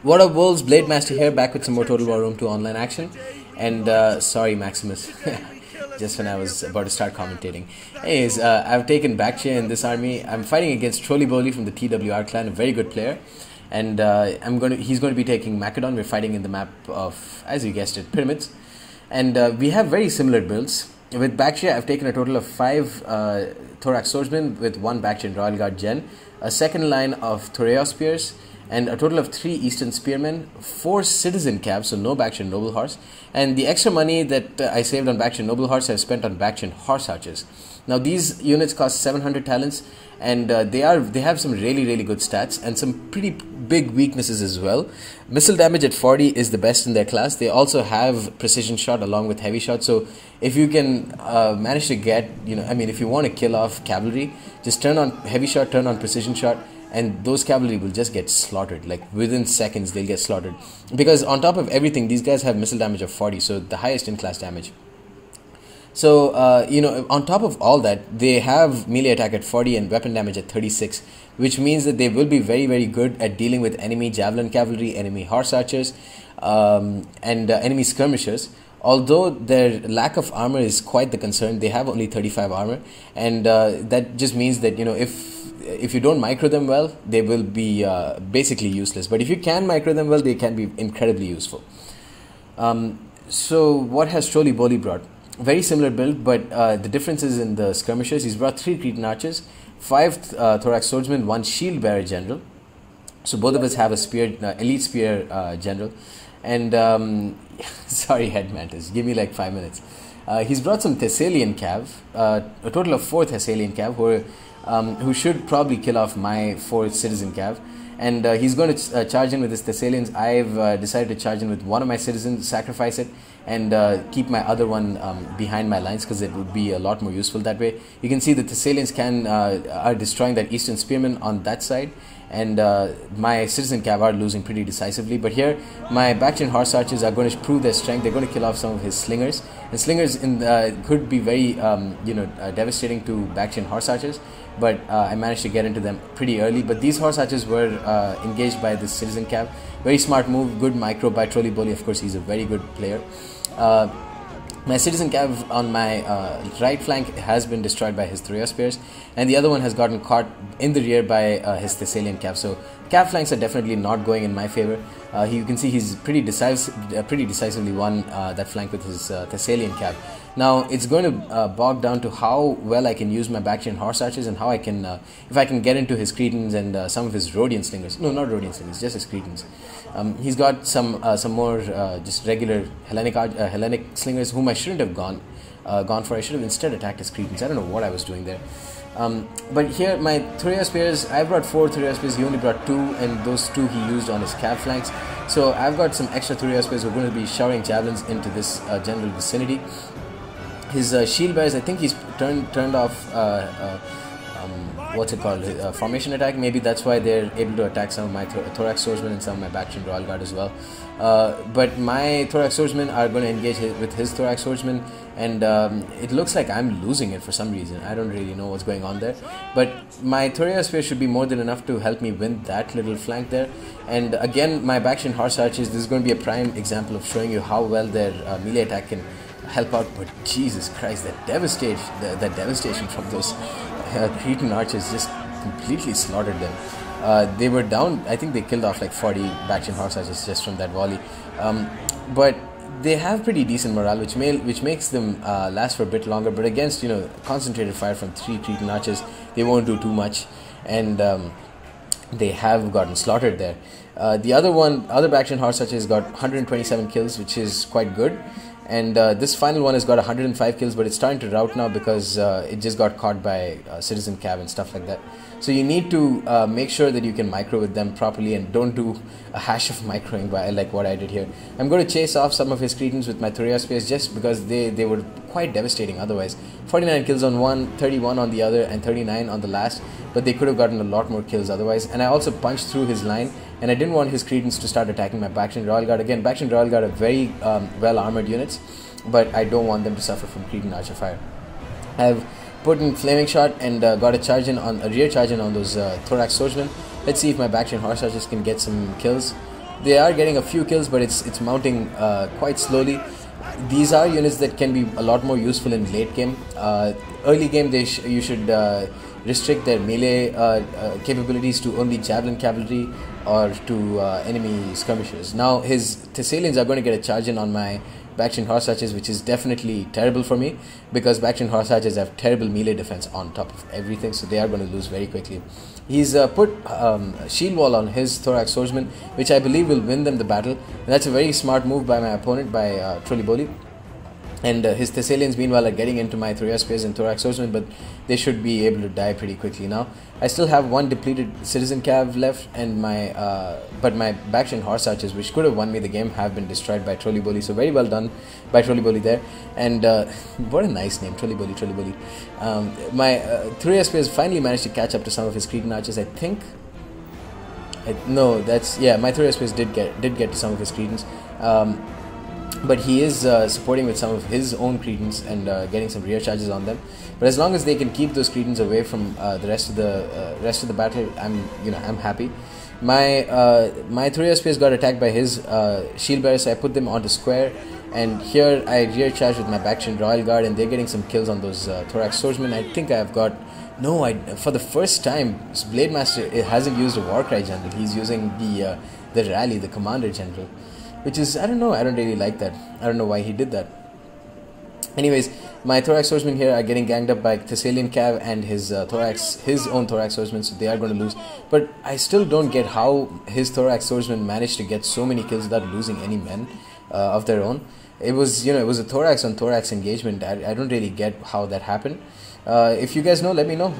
What up, Wolves? Blade Master here, back with some more Total War Rome 2 online action. And sorry, Maximus, just when I was about to start commentating. Anyways, I've taken Baktria in this army. I'm fighting against Trolley from the TWR clan, a very good player. And he's going to be taking Macedon. We're fighting in the map of, as you guessed it, pyramids. And we have very similar builds. With Baktria, I've taken a total of 5 Thorax Swordsmen with 1 Baktrian Royal Guard Gen, a second line of Thoreos Spears, and a total of 3 Eastern Spearmen, 4 Citizen Cabs, so no Baktrian Noble Horse, and the extra money that I saved on Baktrian Noble Horse I've spent on Baktrian Horse Archers. Now these units cost 700 talents, and they have some really good stats and some pretty big weaknesses as well. Missile damage at 40 is the best in their class. They also have precision shot along with heavy shot, so if you can manage to get, if you want to kill off cavalry, just turn on heavy shot, turn on precision shot, and those cavalry will just get slaughtered. Like within seconds they'll get slaughtered, because on top of everything these guys have missile damage of 40, so the highest in class damage. So on top of all that, they have melee attack at 40 and weapon damage at 36, which means that they will be very good at dealing with enemy javelin cavalry, enemy horse archers, and enemy skirmishers. Although their lack of armor is quite the concern. They have only 35 armor, and that just means that if you don't micro them well, they will be basically useless. But if you can micro them well, they can be incredibly useful. So what has Trolley brought? Very similar build, but the difference is in the skirmishers. He's brought 3 Cretan archers, 5 Thorax swordsmen, 1 shield bearer general. So both of us have a spear, elite spear general. And sorry, Head Mantis, give me like 5 minutes. He's brought some Thessalian cav, a total of 4 Thessalian cav, who should probably kill off my 4th citizen cav. And he's going to charge in with his Thessalians. I've decided to charge in with one of my citizens, sacrifice it, and keep my other one behind my lines, because it would be a lot more useful that way. You can see the Thessalians are destroying that Eastern Spearman on that side, and my citizen cav are losing pretty decisively. But here, my Baktrian horse archers are going to prove their strength. They're going to kill off some of his slingers, and slingers could be very devastating to Baktrian horse archers. But I managed to get into them pretty early. But these horse archers were engaged by this citizen cav. Very smart move, good micro by Trolley. Of course, he's a very good player. My citizen cav on my right flank has been destroyed by his Thoreos spears, and the other one has gotten caught in the rear by his Thessalian cav. So cav flanks are definitely not going in my favor. You can see he's pretty decisively won that flank with his Thessalian cav. Now it's going to bog down to how well I can use my Baktrian horse archers, and how I can, if I can get into his Cretans and some of his Rhodian slingers. No, not Rhodian slingers, just his Cretans. He's got some more just regular Hellenic slingers, whom I shouldn't have gone for. I should have instead attacked his Cretans. I don't know what I was doing there. But here, my Thoreos spears, I brought 4 Thoreos spears. He only brought 2, and those 2 he used on his cav flanks. So I've got some extra Thoreos spears who are going to be showering javelins into this general vicinity. His shield bearers, I think he's turned off what's it called, formation attack. Maybe that's why they're able to attack some of my Thorax swordsmen and some of my Baktrian Royal Guard as well. But my Thorax swordsmen are going to engage with his Thorax swordsmen, and it looks like I'm losing it for some reason. I don't really know what's going on there. But my Thoreos spear should be more than enough to help me win that little flank there. And again, my Baktrian horse archers, this is going to be a prime example of showing you how well their melee attack can help out. But Jesus Christ, that devastation from those Cretan archers just completely slaughtered them. They were down, I think they killed off like 40 Baktrian horse archers just from that volley. But they have pretty decent morale, which makes them last for a bit longer. But against concentrated fire from 3 Cretan archers, they won't do too much, and they have gotten slaughtered there. The other Baktrian horse archers got 127 kills, which is quite good. And this final one has got 105 kills, but it's starting to rout now because it just got caught by citizen cav and stuff like that. So you need to make sure that you can micro with them properly, and don't do a hash of microing by like what I did here. I'm going to chase off some of his Cretans with my Thoreos spears, just because they were quite devastating otherwise. 49 kills on one, 31 on the other, and 39 on the last. But they could have gotten a lot more kills otherwise. And I also punched through his line, and I didn't want his Cretans to start attacking my Baktrian Royal Guard. Again, Baktrian Royal Guard are very well armored units, but I don't want them to suffer from Cretan archer fire. I've put in flaming shot and got a rear charge in on those Thorax swordsmen. Let's see if my Baktrian horse archers can get some kills. They are getting a few kills, but it's mounting quite slowly. These are units that can be a lot more useful in late game. Early game, you should restrict their melee capabilities to only javelin cavalry or to enemy skirmishers. Now his Thessalians are going to get a charge in on my Bactrian horse archers, which is definitely terrible for me, because Bactrian horse archers have terrible melee defense on top of everything, so they are going to lose very quickly. He's put shield wall on his thorax swordsman, which I believe will win them the battle. And that's a very smart move by my opponent, by Trolliboli. And his Thessalians meanwhile are getting into my Thoria spears and thorax swordsman, but they should be able to die pretty quickly now. I still have one depleted citizen cav left, and but my Bactrian horse archers, which could have won me the game, have been destroyed by Trolliboli. So very well done by Trolliboli there. And what a nice name, Trolliboli. My Thoria spears finally managed to catch up to some of his Cretan archers, I think. No, that's, yeah, my Thoria spears did get to some of his Cretans. But he is supporting with some of his own Cretans and getting some rear charges on them. But as long as they can keep those Cretans away from the rest of the battle, I'm happy. My Thoria spears got attacked by his shield bearers, so I put them onto square. And here I rear charge with my Bactrian Royal Guard, and they're getting some kills on those thorax swordsmen. I think I've got for the first time, Blade Master hasn't used a Warcry general. He's using the rally, the commander general. Which is, I don't know, I don't really like that. I don't know why he did that. Anyways, my thorax swordsmen here are getting ganged up by Thessalian cav and his own thorax swordsmen, so they are going to lose. But I still don't get how his thorax swordsmen managed to get so many kills without losing any men of their own. It was a thorax on thorax engagement. I don't really get how that happened. If you guys know, let me know.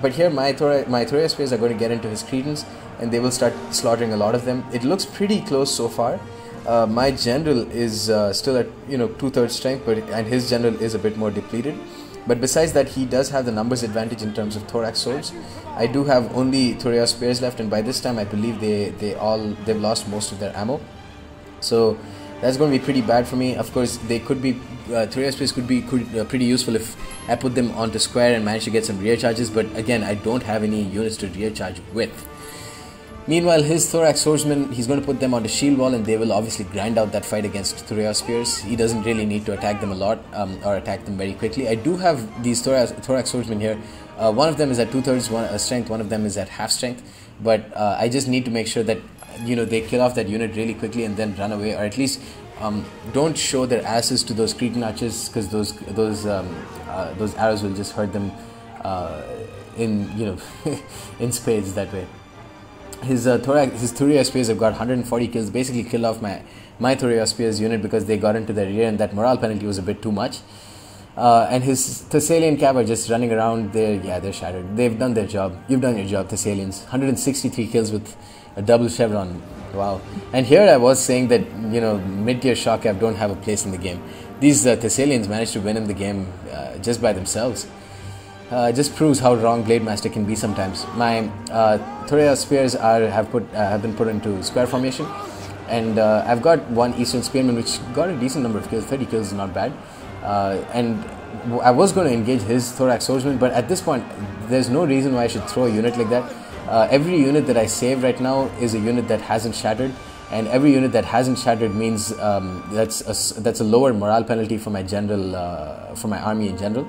But here my Thoria spears are going to get into his Cretans, and they will start slaughtering a lot of them. It looks pretty close so far. My general is still at 2/3 strength, and his general is a bit more depleted. But besides that, he does have the numbers advantage in terms of thorax swords. I do have only Thoria spears left, and by this time I believe they've lost most of their ammo. So that's going to be pretty bad for me. Of course, they could be Thoria spears could be pretty useful if I put them onto square and manage to get some rear charges. But again, I don't have any units to rear charge with. Meanwhile, his thorax swordsmen, he's going to put them on the shield wall, and they will obviously grind out that fight against Thoria spears. He doesn't really need to attack them a lot or attack them very quickly. I do have these thorax swordsmen here. One of them is at 2/3 strength, one of them is at half strength. But I just need to make sure that they kill off that unit really quickly and then run away, or at least don't show their asses to those Cretan archers, because those arrows will just hurt them in spades that way. His Thoria spears have got 140 kills, basically killed off my Thoria spears unit because they got into their rear, and that morale penalty was a bit too much. And his Thessalian cav are just running around. They're shattered. They've done their job. You've done your job, Thessalians. 163 kills with a double chevron. Wow. And here I was saying that mid-tier shock cav don't have a place in the game. These Thessalians managed to win in the game just by themselves. Just proves how wrong Blade Master can be sometimes. My Thoria spears have been put into square formation, and I've got one Eastern Spearman which got a decent number of kills. 30 kills is not bad. And I was going to engage his thorax swordsman, but at this point there's no reason why I should throw a unit like that. Every unit that I save right now is a unit that hasn't shattered, and every unit that hasn't shattered means that's a lower morale penalty for my general, for my army in general.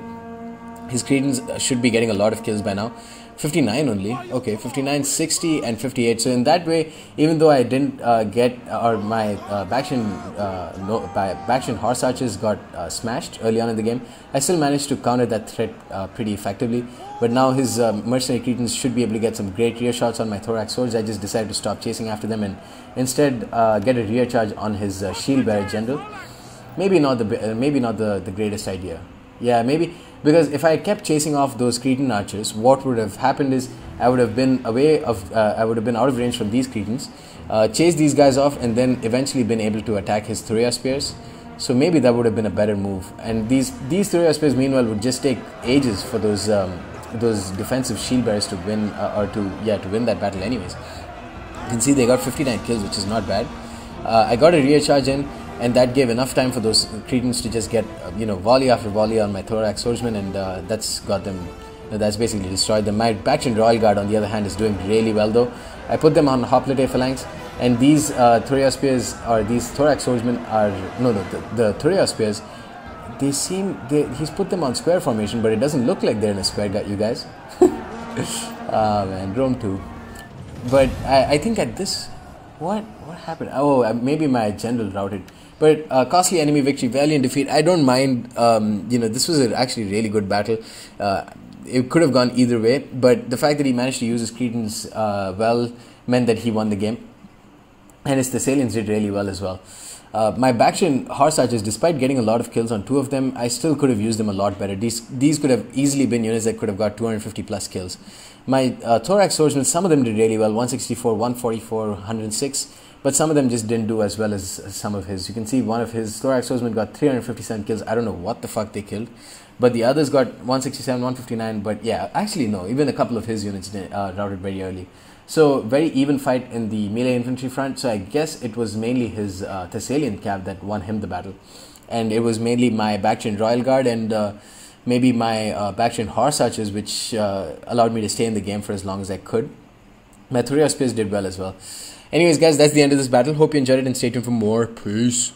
His Cretans should be getting a lot of kills by now. 59 only. Okay, 59, 60 and 58. So in that way, even though I didn't my Bactrian horse archers got smashed early on in the game, I still managed to counter that threat pretty effectively. But now his mercenary Cretans should be able to get some great rear shots on my thorax swords. I just decided to stop chasing after them and instead get a rear charge on his shield bearer general. Maybe not the greatest idea. Yeah, maybe, because if I kept chasing off those Cretan archers, what would have happened is I would have been out of range from these Cretans, chased these guys off, and then eventually been able to attack his Thoria spears. So maybe that would have been a better move. And these Thoria spears, meanwhile, would just take ages for those defensive shield bearers to win to win that battle. Anyways, you can see they got 59 kills, which is not bad. I got a rear charge in, and that gave enough time for those Cretans to just get volley after volley on my thorax swordsman, and that's got them. That's basically destroyed them. My Bactrian Royal Guard, on the other hand, is doing really well though. I put them on hoplite phalanx, And these Thoria spears, or these thorax swordsmen are, the Thoria spears, he's put them on square formation, but it doesn't look like they're in a square, you guys. Ah man, Rome 2. But I think at this, what happened? Oh, maybe my general routed. But costly enemy victory, valiant defeat. I don't mind. This was actually a really good battle. It could have gone either way, but the fact that he managed to use his Cretans well meant that he won the game. And his Thessalians did really well as well. My Bactrian horse archers, despite getting a lot of kills on 2 of them, I still could have used them a lot better. These could have easily been units that could have got 250 plus kills. My thorax swordsmen, some of them did really well, 164, 144, 106, but some of them just didn't do as well as some of his. You can see one of his thorax swordsmen got 357 kills. I don't know what the fuck they killed, but the others got 167, 159, but yeah, actually no, even a couple of his units routed very early. So very even fight in the melee infantry front. So I guess it was mainly his Thessalian cav that won him the battle, and it was mainly my Bactrian Royal Guard and maybe my Bactrian horse archers, which allowed me to stay in the game for as long as I could. My Thoria spears did well as well. Anyways, guys, that's the end of this battle. Hope you enjoyed it and stay tuned for more. Peace.